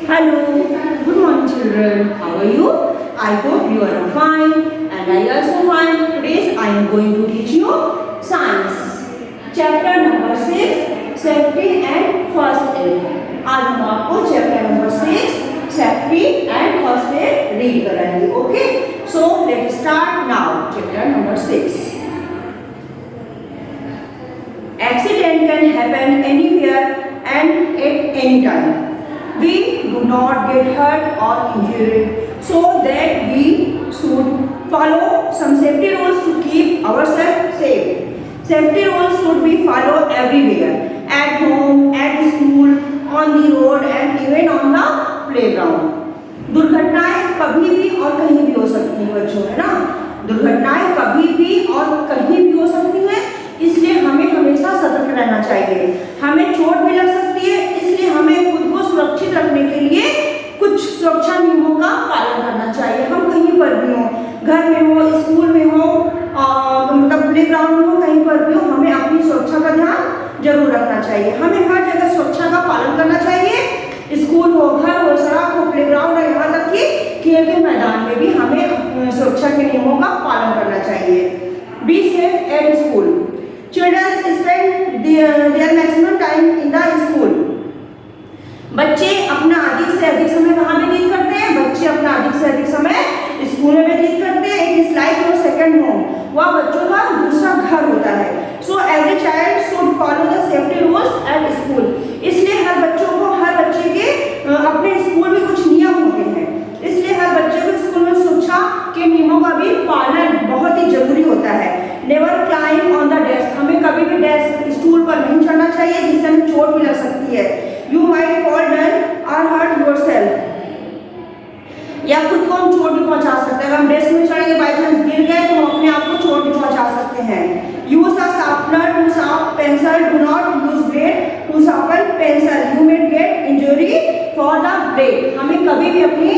Hello, good morning children. How are you? I hope you are fine and I also fine. Today I am going to teach you science. Chapter number 6, safety and first aid. आज हम आपको chapter number 6 safety and first aid read कराएंगे. Okay, so let start now. Chapter number 6. Accident can happen anywhere and at any time. We do not get hurt or injured, so that we should follow some safety rules to keep ourselves safe. Safety rules should be followed everywhere, at home, at school, on the road and even on the playground. दुर्घटनाएं कभी भी और कहीं भी हो सकती हैं बच्चों, है ना. दुर्घटनाएं कभी भी और कहीं भी हो सकती हैं, इसलिए हमें हमेशा सतर्क रहना चाहिए. हमें चोट भी लग सकती है, इसलिए हमें खुद को सुरक्षित रखने के लिए कुछ सुरक्षा नियमों का पालन करना चाहिए. हम कहीं पर भी हो, घर में हो, स्कूल में हो, मतलब प्लेग्राउंड में हो, कहीं पर भी हो, हमें अपनी सुरक्षा का ध्यान जरूर रखना चाहिए. हमें हर जगह सुरक्षा का पालन करना चाहिए. स्कूल हो, घर हो, सड़क हो, प्लेग्राउंड हो, यहाँ तक कि खेल के मैदान में भी हमें सुरक्षा के नियमों का पालन करना चाहिए. Be safe at school. Children spend their maximum time in the school. बच्चे अपना अधिक से अधिक समय कहाँ व्यतीत करते हैं? बच्चे अपना अधिक से अधिक समय स्कूल में व्यतीत करते हैं. It is like your second home. वह बच्चों का दूसरा घर होता है. So every child should follow the safety rules at school. इसलिए हर बच्चों को, हर बच्चे के अपने स्कूल में कुछ नियम होते हैं. इसलिए हर बच्चे को स्कूल में सुरक्षा के नियमों का भी पालन बहुत ही जरूरी होता है. Never climb on the desk. हमें कभी भी डेस्क, स्टूल पर नहीं चढ़ना चाहिए, जिससे हमें चोट भी लग सकती है. यू माइट फॉल डाउन और हर्ट योरसेल्फ. या खुद को हम चोट भी पहुंचा सकते हैं. अगर हम डेस्क में चढ़ेंगे, बाई चांस गिर गए, तो हम अपने आप को चोट भी पहुंचा सकते हैं. Use a sharpener to sharp pencil. Do not use blade to sharpen pencil. You may get injury for the blade. हमें कभी भी अपनी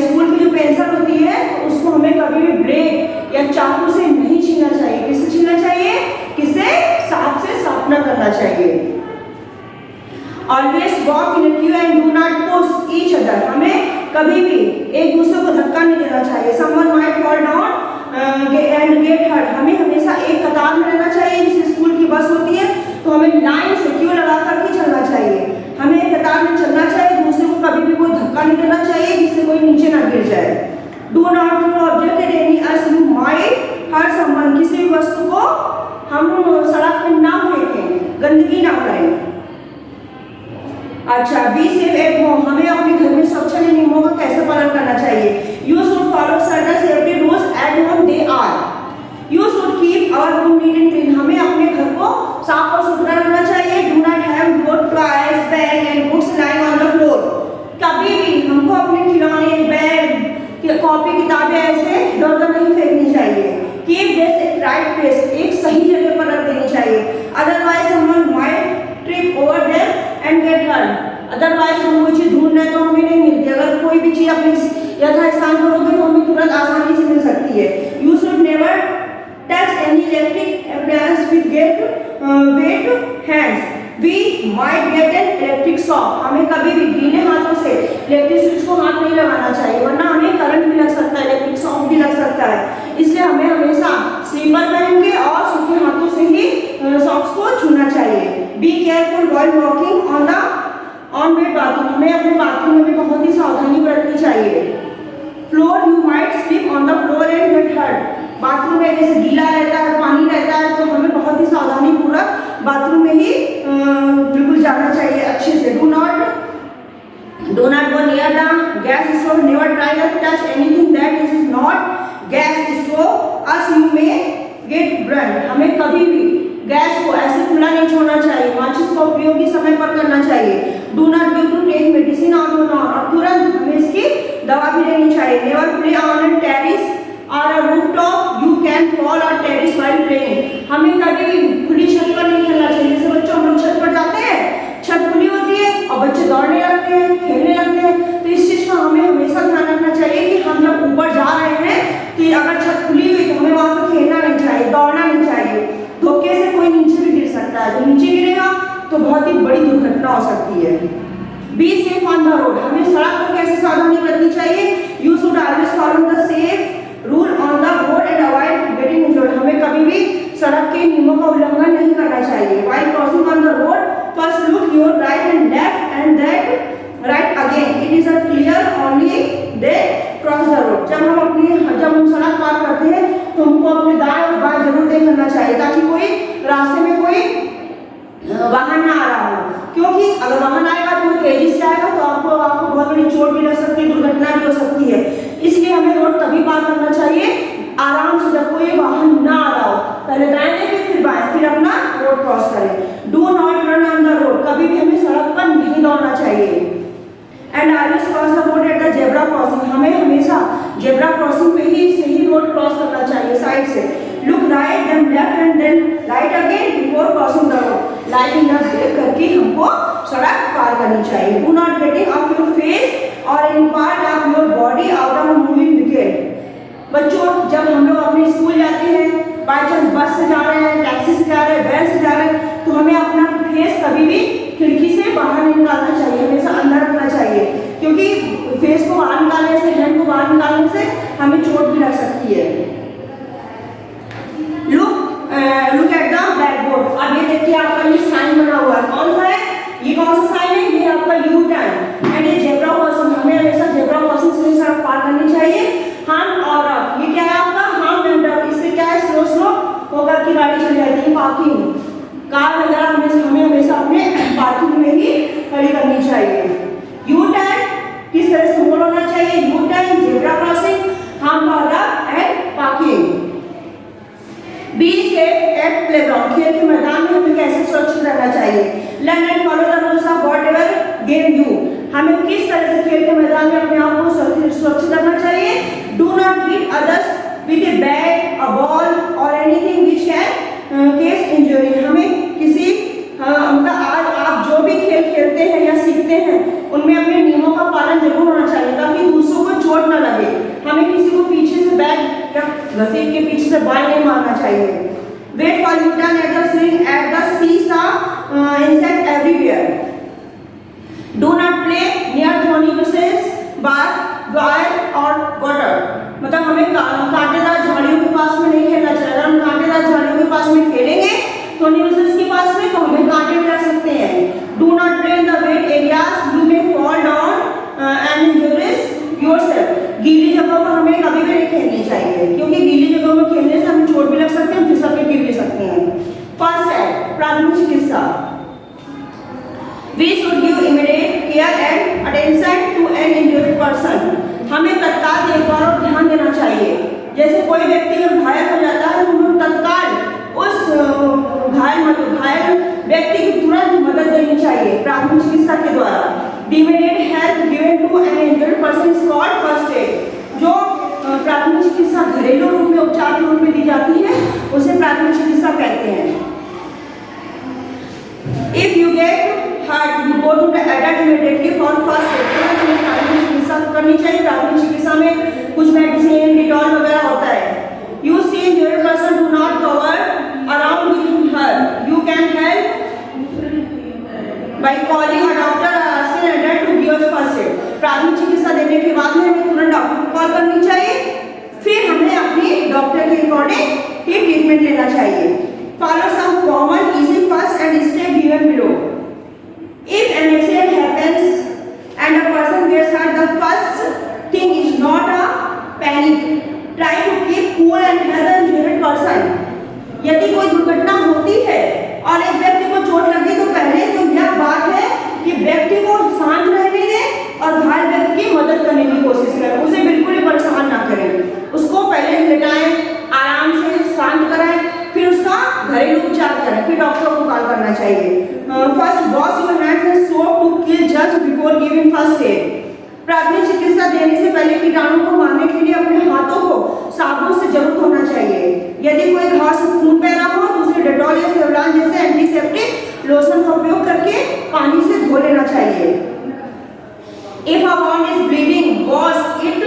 स्कूल की जो पेंसिल होती है, उसको हमें कभी भी ब्लेड या चाकू से नहीं छीनना चाहिए. किससे छीनना चाहिए? किसे? सांप से शार्पनर करना चाहिए. Always walk in a queue and do not push each other. हमें कभी भी एक दूसरे को धक्का नहीं देना चाहिए. Someone might fall down and get hurt. हमें हमेशा एक कतार में रहना चाहिए. जैसे स्कूल की बस होती है, तो हमें लाइन से क्यू लगा करके चलना चाहिए. हमें एक कतार में चलना चाहिए. दूसरे को कभी भी कोई धक्का नहीं देना चाहिए, जिससे कोई नीचे ना गिर जाए. Do not throw object at any as you might hurt someone. किसी भी वस्तु को हम सड़क पर ना फेंकें, गंदगी ना करें. अच्छा, बी सेफ एट होम. हमें अपने घर में सुरक्षा के नियमों का कैसे पालन करना चाहिए? You should follow certain safety rules at home. They are. You should keep our room neat and clean. हमें अपने घर को साफ और सुथरा रखना चाहिए. Do not have your toys, bag and books lying on the floor. कभी भी हमको अपने खिलौने, बैग, कॉपी, किताबें ऐसे इधर-उधर नहीं फेंकनी चाहिए. Keep this at right place. एक सही जगह पर रख देनी चाहिए. Otherwise someone might trip over there and get hurt. Otherwise हम कोई चीज ढूंढ रहे हैं तो हमें नहीं मिलती. अगर कोई भी चीज अपने यथास्थान करोगे तो हमें तुरंत आसानी से मिल सकती है. You should never touch any electric appliance with wet hands. We might get an electric shock. हमें कभी भी गीले हाथों से इलेक्ट्रिक स्विच को हाथ नहीं लगाना चाहिए, वरना हमें करंट भी लग सकता है, इलेक्ट्रिक शॉक भी लग सकता है. इसलिए हमें हमेशा स्लीपर पहन के और सूखे हाथों से ही सॉक्स को छूना चाहिए. Be careful while walking on wet bathroom. हमें अपने बाथरूम में भी बहुत ही सावधानी बरतनी चाहिए. Floor. You might slip on the floor and get hurt. Bathroom में जैसे गीला रहता है, पानी रहता है, तो हमें बहुत ही सावधानी पूर्वक बाथरूम में ही बिल्कुल जाना चाहिए अच्छे से. Do not go near the gas stove. Never try to touch anything that is not gas stove as you may get burned. हमें कभी भी गैस को ऐसे खुला नहीं छोड़ना चाहिए. माचिस का उपयोग भी समय पर करना चाहिए. Do not give to take medicine और तुरंत हमें इसकी दवा भी लेनी चाहिए. Never play on a terrace or a rooftop. You can fall or terrace while playing. हमें कभी भी खुली छत पर नहीं खेलना चाहिए. जैसे बच्चों हम लोग छत पर जाते हैं, छत खुली होती है और बच्चे दौड़ने लगते हैं, खेलने लगते हैं. तो इस चीज का हमें हमेशा ध्यान रखना चाहिए कि हम जब ऊपर जा रहे हैं, तो अगर छत खुली हुई तो हमें वहां पर खेलना नहीं चाहिए, दौड़ना नहीं चाहिए. धोखे से कोई नीचे भी गिर सकता है. जो नीचे गिरेगा तो बहुत ही बड़ी दुर्घटना हो सकती है. Be safe on the road, हमें सड़क पर कैसे सावधानी बरतनी चाहिए, you should always follow the safe rule on the road and avoid getting injured, हमें कभी भी सड़क के नियमों का उल्लंघन नहीं करना चाहिए। While crossing on the road first look your right and left and that right again, it is a clear only they cross the road, जब हम सड़क पार करते हैं तो हमको अपने दाएं और बाएं जरूर देखना चाहिए ताकि कोई रास्ते में कोई वाहन ना आ रहा हो, क्योंकि अगर वाहन आएगा तो तेजी से आएगा तो आपको बहुत बड़ी चोट भी लग सकती है, दुर्घटना भी हो सकती है। इसलिए हमें रोड तभी पार करना चाहिए आराम से जब कोई वाहन ना आ रहा हो, पहले दाएं देखें फिर बाएं, फिर अपना रोड क्रॉस करें। Do not run on the road, कभी भी हमें सड़क पर नहीं दौड़ना चाहिए। And always cross the road at the zebra crossing, हमें हमेशा जेब्रा क्रॉसिंग पे ही सही रोड क्रॉस करना चाहिए साइड से। Look right then left and then right again before crossing the road, lighting up देख करके हमको सड़क पार करनी चाहिए। Do not getting off your face और any part of your body out of moving vehicle, बच्चों जब हम लोग अपने स्कूल जाते हैं, बाई चांस बस से जा रहे हैं, टैक्सी से जा रहे हैं, वैन से जा रहे हैं, तो हमें अपना फेस कभी भी खिड़की से बाहर नहीं निकालना चाहिए, हमेशा अंदर रखना चाहिए, क्योंकि फेस को बाहर निकालने से, हैंड को बाहर निकालने से हमें चोट भी लग सकती है। Look at the black board, अब ये देखिए आपका ये साइन बना हुआ है, कौन सा है, ये कौन सा साइन है, ये आपका यू टर्न एंड ये जेब्रा क्रॉसिंग, हमें हमेशा जेब्रा क्रॉसिंग से सड़क पार करनी चाहिए। हम और अप, ये क्या है आपका हम एंड अप, इससे क्या है स्लो स्लो होकर की गाड़ी चली जाती है। पार्किंग कार वगैरह हमें हमेशा अपने पार्किंग में ही खड़ी करनी चाहिए। यू टर्न किस तरह से मोड़ होना चाहिए, यू टर्न, जेब्रा क्रॉसिंग, हम और up and parking. Be safe at playground, खेल के मैदान में हमें कैसे सुरक्षित रहना चाहिए। Learn and follow the rules of whatever game you, हमें किस तरह से खेल के मैदान में अपने आप को सुरक्षित रखना चाहिए। Do not hit others with a bat, a ball और anything which can cause injury, हमें किसी आप जो भी खेल खेलते हैं या सीखते हैं उनमें अपने नियमों का पालन जरूर होना चाहिए ताकि दूसरों को चोट न लगे। हमें किसी को पीछे से बैट या घसीट के पीछे से बॉल नहीं मारना चाहिए। Wait for you turn at the swing at the seesaw insect everywhere. Do not play near thorny bushes, bar wire और वाटर, मतलब हमें कांटेदार झाड़ियों के पास में नहीं खेलना चाहिए। अगर हम कांटेदार झाड़ियों के पास में खेलेंगे थॉर्नी बुशेस के पास में तो हमें कांटे भी लग सकते हैं। Do not play in the wet areas, you may fall down and injure yourself, गीली जगहों पर हमें कभी भी नहीं खेलनी चाहिए क्योंकि गीली जगहों में खेलने से हमें चोट भी लग सकती है, फिसल के गिर भी सकते हैं। फर्स्ट एड, प्राथमिक चिकित्सा। We should give immediate care and attention to an injured person, हमें तत्काल देखभाल और ध्यान देना चाहिए। जैसे कोई व्यक्ति जब घायल हो जाता है तो हमें तत्काल उस घायल व्यक्ति की तुरंत मदद देनी चाहिए प्राथमिक चिकित्सा के द्वारा। Immediate help given to an injured person is called first aid, जो प्राथमिक चिकित्सा घरेलू रूप में उपचार के रूप में दी जाती है उसे प्राथमिक चिकित्सा कहते हैं। If you get hurt you go to the adult immediately for first aid, हमें प्राथमिक चिकित्सा करनी चाहिए। प्राथमिक चिकित्सा में कुछ मेडिसिन डिटॉल वगैरह होता है। You see injured person do not cover around with her, you can help by calling a doctor और asking an adult to give us first aid. प्राथमिक चिकित्सा देने के बाद में हमें तुरंत डॉक्टर को कॉल करनी चाहिए, फिर हमें अपनी डॉक्टर के अकॉर्डिंग ही ट्रीटमेंट लेना चाहिए। Follow some common easy first aid step given below. If an accident happens and a person gets hurt, the first thing is not a panic. Try to keep cool and help the injured person. यदि कोई दुर्घटना होती है और एक व्यक्ति को चोट लगी तो पहले तो यह बात है कि व्यक्ति को शांत रहने दें और घायल व्यक्ति की मदद करने की कोशिश करें, उसे बिल्कुल ही परेशान ना करें। उसको पहले लेटाएं, आराम से शांत कराएं, फिर उसका घरेलू उपचार करें, फिर डॉक्टर को कॉल करना चाहिए। First wash your hands and soap to kill germs before giving first aid. प्राथमिक चिकित्सा देने से पहले कीटाणु को मारने के लिए अपने हाथों को साबुन से जरूर धोना चाहिए। यदि कोई घाव से खून बह रहा हो तो उसे डेटॉल या सेवलॉन जैसे एंटीसेप्टिक लोशन का उपयोग करके पानी से धो लेना चाहिए। If a wound is bleeding, wash it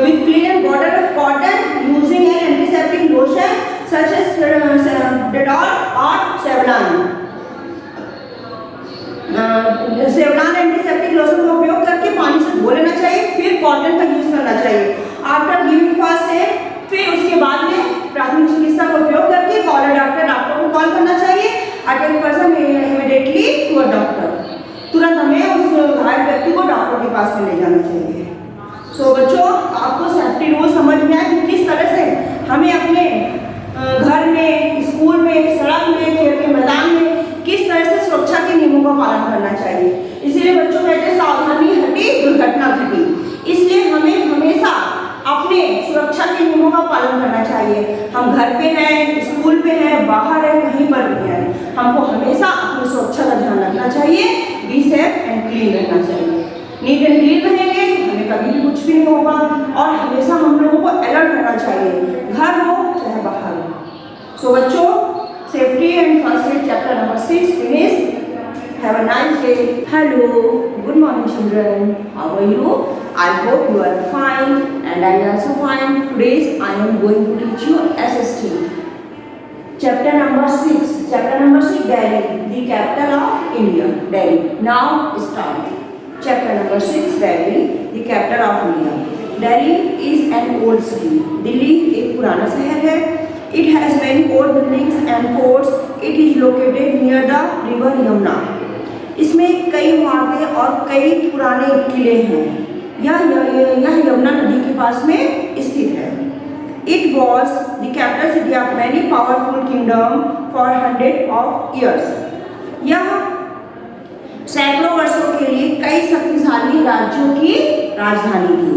with clean water, cotton, using an antiseptic lotion such as Dettol or Savlon. Savlon antiseptic lotion का उपयोग करके पानी से धो लेना चाहिए, फिर कॉटन का यूज करना चाहिए। आफ्टर गिविंग फर्स्ट एड, फिर उसके बाद में प्राथमिक चिकित्सा का उपयोग करके डॉक्टर को कॉल करना चाहिए। Attend person immediately to a doctor, तुरंत हमें उस घायल व्यक्ति को डॉक्टर के पास में ले जाना चाहिए। सो बच्चों, आपको सेफ्टी रूल समझ में आए कि किस तरह से हमें अपने घर में, स्कूल में, सड़क में, खेल के मैदान में किस तरह से सुरक्षा के नियमों का पालन करना चाहिए। इसीलिए बच्चों कहते हैं सावधानी हटी दुर्घटना घटी। इसलिए हमें हमेशा अपने सुरक्षा के नियमों का पालन करना चाहिए। हम घर पे हैं, स्कूल पे हैं, बाहर हैं, कहीं पर भी हैं, हमको हमेशा अपनी सुरक्षा का ध्यान रखना चाहिए। बी सेफ एंड क्लीन रहना चाहिए। नीट एंड क्लीन रहेंगे तो हमें कभी भी कुछ भी नहीं होगा, और हमेशा हम लोगों को अलर्ट रहना चाहिए, घर हो चाहे बाहर हो। सो बच्चों, safety and first add chapter number 6 finish. Have a nice day. Hello, good morning children. How are you? I hope you are fine and I am also fine. Today I am going to teach you SST. Chapter number 6. Chapter number 6, Delhi, the capital of India. Delhi. Now start. Chapter number 6, Delhi, the capital of India. Delhi is an old city. Delhi एक पुराना शहर है। It has many old buildings and forts. It is located near the river Yamuna. इसमें कई इमारतें और कई पुराने किले हैं। यह यमुना नदी के पास में स्थित है। It was the capital city of many powerful kingdom for hundreds of years. यह सैकड़ों वर्षों के लिए कई शक्तिशाली राज्यों की राजधानी थी।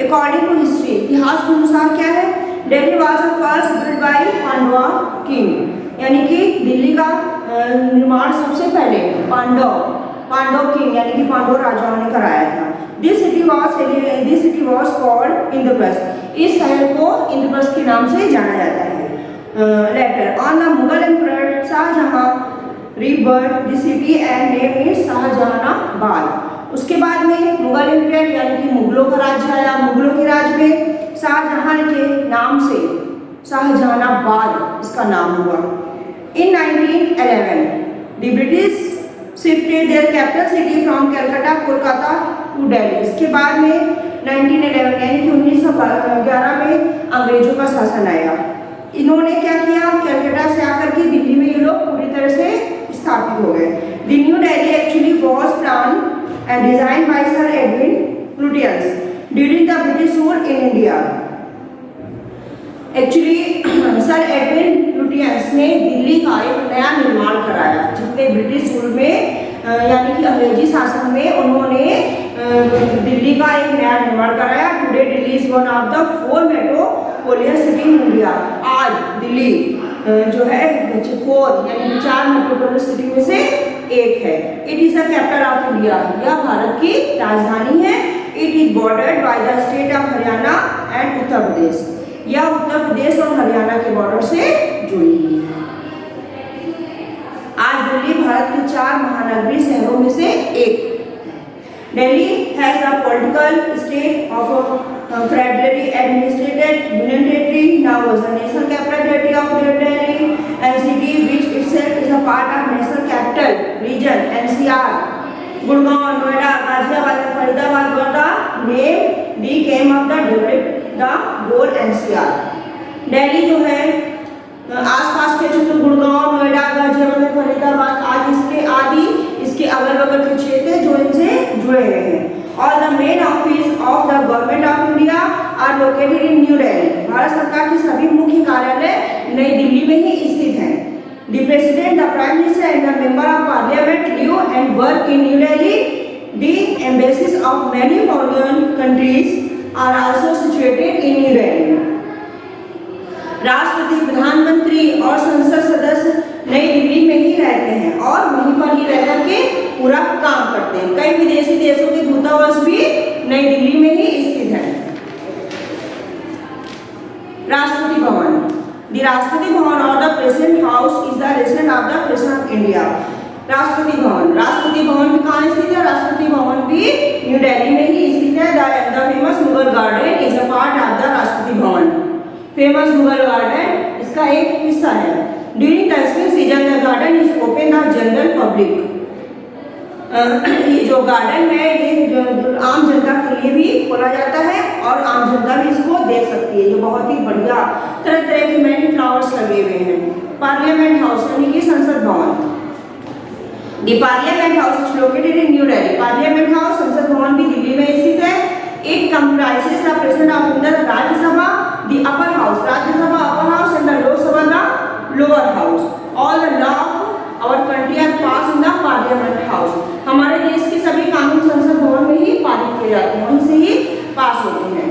According to history, इतिहास के अनुसार क्या है? Delhi was first built by Pandava king, यानी कि दिल्ली का निर्माण सबसे पहले पांडव किंग यानी कि पांडव राजाओं ने कराया था। This city was called Indraprastha. इस शहर को इंद्रप्रस्थ के नाम से जाना जाता है। Later on the Mughal emperor Shahjahan rebirth the city and name it Shahjahanabad. उसके बाद में मुगल एम्पायर यानी कि मुगलों का राज्य आया। मुगलों के राज्य में शाहजहां के नाम से शाहजहानाबाद इसका नाम हुआ। In 1911, the British shifted their capital city from Kolkata to Delhi. इसके बाद में 1911 यानी कि 1911 में अंग्रेजों का शासन आया। इन्होंने क्या किया? कलकत्ता से आकर के दिल्ली में ये लोग पूरी तरह से स्थापित हो गए। The New Delhi actually was planned and designed by Sir Edwin Lutyens during the British rule in India. Actually sir Edwin Lutyens ने दिल्ली का एक नया निर्माण कराया। जितने ब्रिटिश रूल में यानी कि अंग्रेजी शासन में उन्होंने दिल्ली का एक नया निर्माण कराया। Today Delhi is one of the 4 metropolitan city in India. आज दिल्ली जो है 4 यानी 4 मेट्रोपोलिटन सिटी में से एक है। It is the capital of India. यह भारत की राजधानी है। It is bordered by the state of Haryana and Uttar Pradesh. यह उत्तर प्रदेश और हरियाणा के बॉर्डर से जुड़ी हुई है। आज दिल्ली भारत के 4 महानगरीय शहरों में से एक। Delhi has the political state of federally administrated union territory. Now was the national capital territory of Delhi NCT which itself is a part of national capital region NCR. Gurgaon, Noida, Ghaziabad, Faridabad were the name the came of the developed the goal NCR. Delhi जो है आसपास के क्षेत्र गुड़गांव, नोएडा, गाजियाबाद, फरीदाबाद आज इसके अगल बगल के क्षेत्र जो इनसे जुड़े हुए हैं। All the main office of the government of India are located in New Delhi. Bharat सरकार के सभी मुख्य कार्यालय नई दिल्ली में ही स्थित हैं। The president, the prime minister and the member of parliament live and work in New Delhi. The embassies of many foreign countries are also situated in New Delhi. राष्ट्रपति, प्रधानमंत्री और संसद सदस्य नई दिल्ली में ही रहते हैं और वहीं पर ही रहकर के पूरा काम करते हैं। कई विदेशी देशों के दूतावास भी नई दिल्ली में ही स्थित है। राष्ट्रपति भवन, द राष्ट्रपति भवन और the president house is the residence of the president of India. Rashtrapati Bhavan भी कहाँ स्थित है? राष्ट्रपति भवन भी न्यू दिल्ली में ही स्थित है। The famous Mughal garden is a part of the Rashtrapati Bhavan. Famous Mughal garden इसका एक हिस्सा है। During the spring season the garden is open the general public. ये जो गार्डन है ये आम जनता के लिए भी खोला जाता है और आम जनता भी इसको देख सकती है। ये बहुत ही बढ़िया तरह तरह के मैनी फ्लावर्स लगे हुए हैं। पार्लियामेंट हाउस यानी कि संसद भवन। The Parliament House is located in New Delhi. Parliament house संसद भवन भी दिल्ली में स्थित है। It comprises the President of India, the Rajya Sabha, the upper house, Rajya Sabha upper house, and the Lok Sabha, the lower house. All the law our country are passed in the Parliament House. हमारे देश के सभी कानून संसद भवन में ही पारित किए जाते हैं, वहीं से ही पास होते हैं।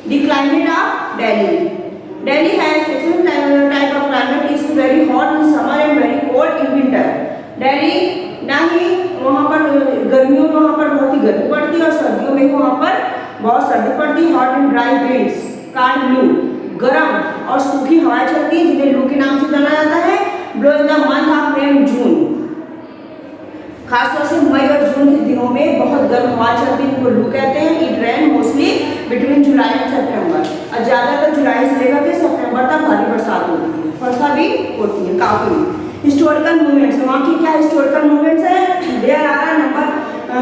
The climate of Delhi. Delhi has different type of climate. Is very hot in summer and very cold in winter. Delhi ना ही वहाँ पर गर्मियों में वहाँ पर बहुत ही गर्मी पड़ती है और सर्दियों में वहाँ पर बहुत सर्दी पड़ती है। Hot and dry winds, called blue, गर्म और सूखी हवाएं चलती हैं जिन्हें लू के नाम से जाना जाता है। Blow in the month of May and June, खासतौर से मई और जून के दिनों में बहुत गर्म हवा चलती है जिनको लू कहते हैं। It rain mostly between July and September, और ज़्यादातर जुलाई से लेकर के सितंबर तक भारी बरसात होती है, वर्षा भी होती है काफ़ी। हिस्टोरिकल मूवमेंट्स, वहाँ की क्या हिस्टोरिकल मूवमेंट्स है? There are a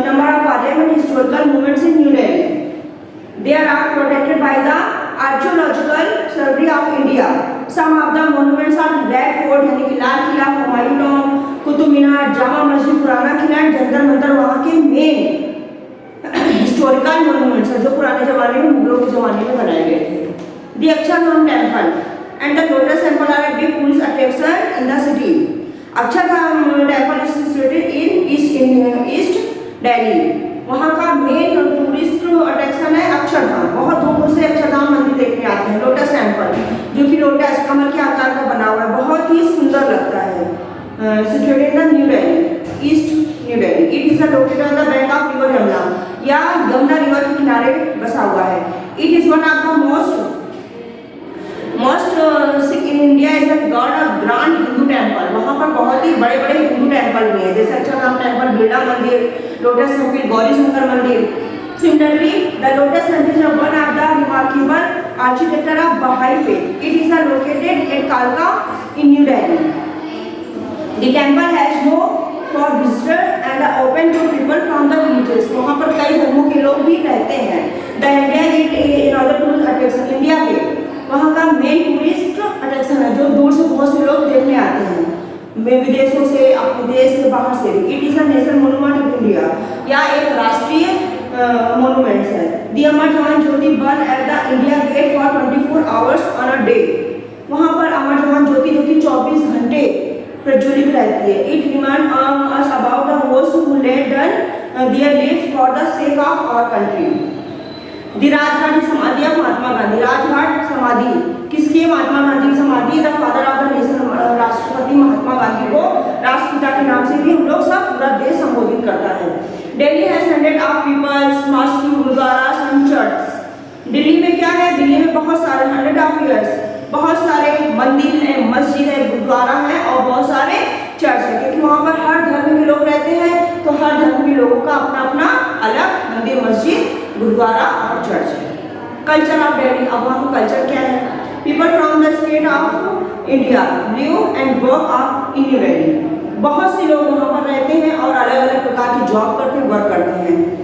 number of parliament historical movements in New Delhi. They are protected by the Archaeological Survey of India. Some of the monuments are Red Fort यानी कि लाल किला, हुमायूं टॉम, कुतुब मीनार, जामा मस्जिद, पुराना किला, जंतर मंतर वहाँ के main historical monuments हैं जो पुराने जमाने में मुगलों के जमाने में बनाए गए थे। The Akshardham temple and the Lotus Temple are a big tourist attraction in the city. Akshardham temple is situated in East Delhi. वहाँ का मेन टूरिस्ट अट्रैक्शन है अक्षरधाम। बहुत दूर दूर से अक्षरधाम मंदिर देखने आते हैं। लोटस टेम्पल जो कि लोटस कमल के आकार का बना हुआ है, बहुत ही सुंदर लगता है। Situated in New Delhi, east new Delhi. It is located on the bank of river Yamuna, या यमुना रिवर के किनारे बसा हुआ है। It is one of the most in India is the God of Grand Hindu Temple. वहाँ पर बहुत ही बड़े बड़े हिंदू टेम्पल भी हैं, जैसे अक्षरधाम टेम्पल, बिरला मंदिर, लोटस टेम्पल, गौरी शंकर मंदिर। Similarly, the Lotus Temple is one of the remarkable architecture of Baha'i faith. It is located at Kalka in New Delhi. The temple has no for visitor and open to people from the villages. वहाँ पर कई धर्मों के लोग भी रहते हैं। The India in order to attraction India के वहाँ का मेन टूरिस्ट अट्रैक्शन है जो दूर से बहुत से लोग देखने आते हैं, विदेशों से, अपने देश से, बाहर से भी। It is a national monument of India, या एक राष्ट्रीय मोन्यूमेंट है। The Amar Jawan Jyoti burn at the India Gate for 24 hours on a day. वहाँ पर अमर जवान ज्योति जो कि 24 घंटे प्रज्वलित रहती है। It remind us about the host who led their lives for the sake of our country. The Rajghat की समाधि ऑफ महात्मा गांधी। राजघाट समाधि किसकी? महात्मा गांधी की समाधि। The father of the nation, राष्ट्रपति महात्मा गांधी को राष्ट्रपिता के नाम से भी हम लोग सब पूरा देश संबोधित करता है। Delhi has hundred of peoples, mosque, gurudwara and church. Delhi में क्या है? दिल्ली में बहुत सारे 100 ऑफ ईयर्स बहुत सारे मंदिर हैं, मस्जिद है, गुरुद्वारा है और बहुत सारे चर्च है, क्योंकि वहाँ पर हर धर्म के लोग रहते हैं, तो हर धर्म के लोगों का अपना अपना अलग मंदिर, मस्जिद, गुरुद्वारा और चर्च है। कल्चर ऑफ दिल्ली, अब वहाँ का कल्चर क्या है? People from the state of India live and work in New Delhi. बहुत से लोग वहाँ पर रहते हैं और अलग अलग प्रकार की जॉब करते हैं, वर्क करते हैं।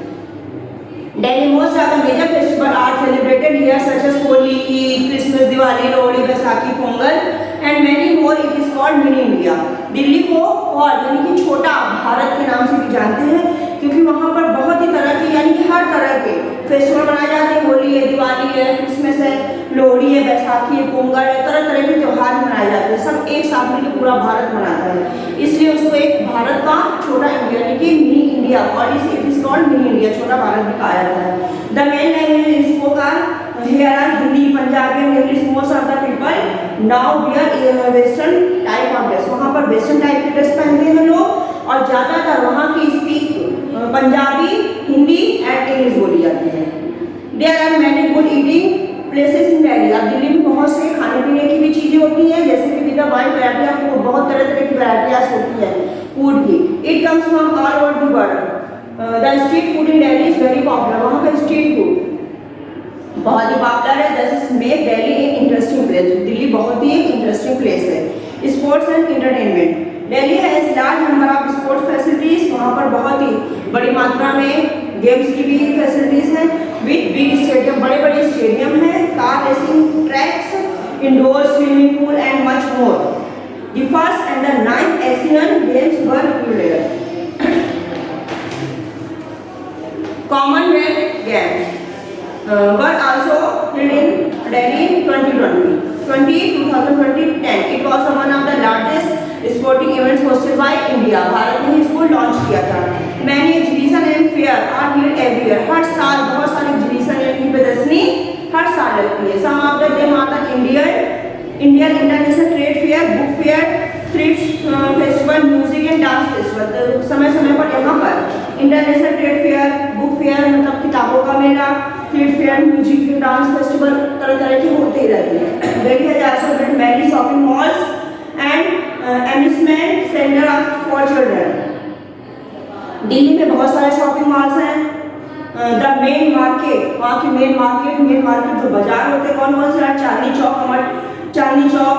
Delhi most of the major festivals are celebrated here such as Holi, Eid, Christmas, Diwali, Lohri, Baisakhi, Pongal and many more. It is called mini India. Delhi को और यानी कि छोटा भारत के नाम से भी जानते हैं, क्योंकि वहाँ पर बहुत ही तरह के यानी कि हर तरह के फेस्टिवल मनाए जाते हैं। होली है, दिवाली है, क्रिसमस है, लोहड़ी है, बैसाखी है, पोंगल है, तरह तरह के त्यौहार मनाए जाते हैं। सब एक साथ मिलकर पूरा भारत मनाता है, इसलिए उसको एक भारत का छोटा इंडिया यानी कि मिनी इंडिया, और it is called mini India, छोटा भारत भी कहा जाता है। The main language spoke are here are Hindi, Punjabi and English. Most of the people now wear western type of dress. वहाँ पर western type की ड्रेस पहनते हैं लोग, और ज़्यादातर वहाँ की speak Punjabi, Hindi and English बोली जाती है। There are many good eating places in Delhi. अब दिल्ली में बहुत से खाने पीने की भी चीज़ें होती हैं, जैसे कि with wide variety of food, बहुत तरह तरह की वैरायटियाँ होती है फूड की। It comes from all over the world. The street food in Delhi is very popular. वहाँ का स्ट्रीट फूड बहुत ही पॉपुलर है। दिस मेक दिल्ली एक इंटरेस्टिंग प्लेस। दिल्ली बहुत ही एक इंटरेस्टिंग प्लेस है। Sports and entertainment, Delhi has large number of sports facilities, वहाँ पर बहुत ही बड़ी मात्रा में गेम्स की भी फैसिलिटीज हैं, विद बिग स्टेडियम, बड़े बड़े स्टेडियम हैं, car racing tracks, indoor swimming pool and much more. The first and the 9th Asian Games were held here. Commonwealth Games were also held in Delhi in 2020, 10. It was one of the largest sporting events hosted by India. Bharat ने इसको launch किया था. Many exhibition and fair are held every year. हर साल बहुत सारे exhibition यानी प्रदर्शनी हर साल लगती है. Some of them are the Indian International Trade Fair, Book Fair, thrift festival, music and dance festival. तो समय समय पर यहाँ पर international trade fair, book fair मतलब किताबों का मेला, thrift fair, music dance festival तरह तरह के होते ही रहते हैं. Delhi has also built many shopping malls and amusement centre for children. Delhi में बहुत सारे शॉपिंग मॉल्स हैं. द मेन मार्केट, वहाँ की मेन मार्केट जो बाजार होते हैं कौन से हैं? Chandni Chowk,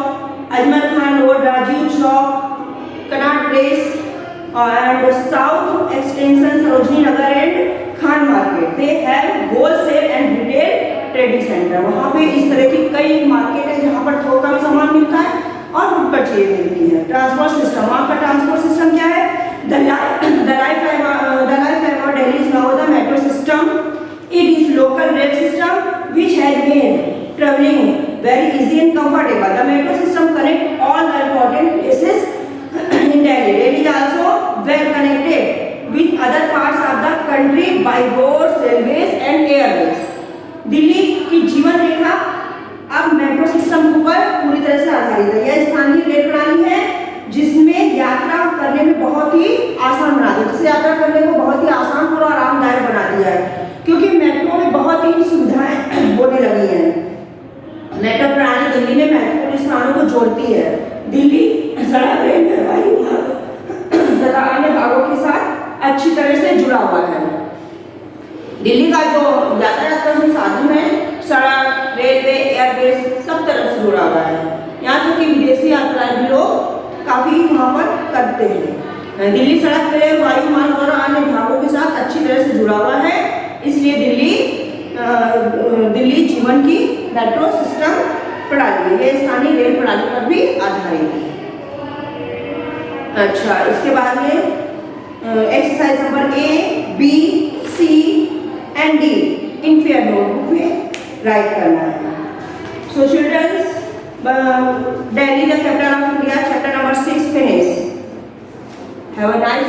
Ajmal Khan road, Rajiv Chowk, Connaught place and south extension Sarojini Nagar and Khan market. They have wholesale and retail trading centre. वहाँ पे इस तरह की कई मार्केट है जहाँ पर थोक का भी सामान मिलता है और फुटकर चीजें मिलती है. ट्रांसपोर्ट सिस्टम, वहाँ का ट्रांसपोर्ट सिस्टम क्या है? The life fibre Delhi is now the metro system. It is local rail system which has made traveling very easy and comfortable. The metro system connect all the important places in Delhi. Delhi is also well connected with other parts of the country by roads, railways and airways. Delhi की जीवन रेखा अब metro system के ऊपर पूरी तरह से आधारित है. यह स्थानीय रेल प्रणाली है जिसमें यात्रा करने में बहुत ही आसान बना दिया, जिससे यात्रा करने को बहुत ही आसान और आरामदायक बना दिया है, क्योंकि मेट्रो में बहुत ही सुविधाएं होने लगी हैं. मेट्रो प्रणाली दिल्ली में महत्वपूर्ण स्थानों को जोड़ती है. दिल्ली सड़क, रेलवे, हवाई मार्ग तथा अन्य भागों के साथ अच्छी तरह से जुड़ा हुआ है. दिल्ली का जो यातायात का जो साधन है, सड़क, रेलवे, एयरवेज सब तरफ से जुड़ा हुआ है. यहाँ तक कि विदेशी यात्राएं भी लोग काफी वहाँ पर करते हैं. दिल्ली सड़क, रेल, वायु मार्ग और अन्य भागों के साथ अच्छी तरह से जुड़ा हुआ है, इसलिए दिल्ली जीवन की मेट्रो सिस्टम प्रणाली है. यह स्थानीय रेल प्रणाली पर भी आधारित है. अच्छा, इसके बाद में exercise number A, B, C and D in fair notebook में राइट करना है. So childrens, Delhi the capital of India, chapter number 6 finish. Have a nice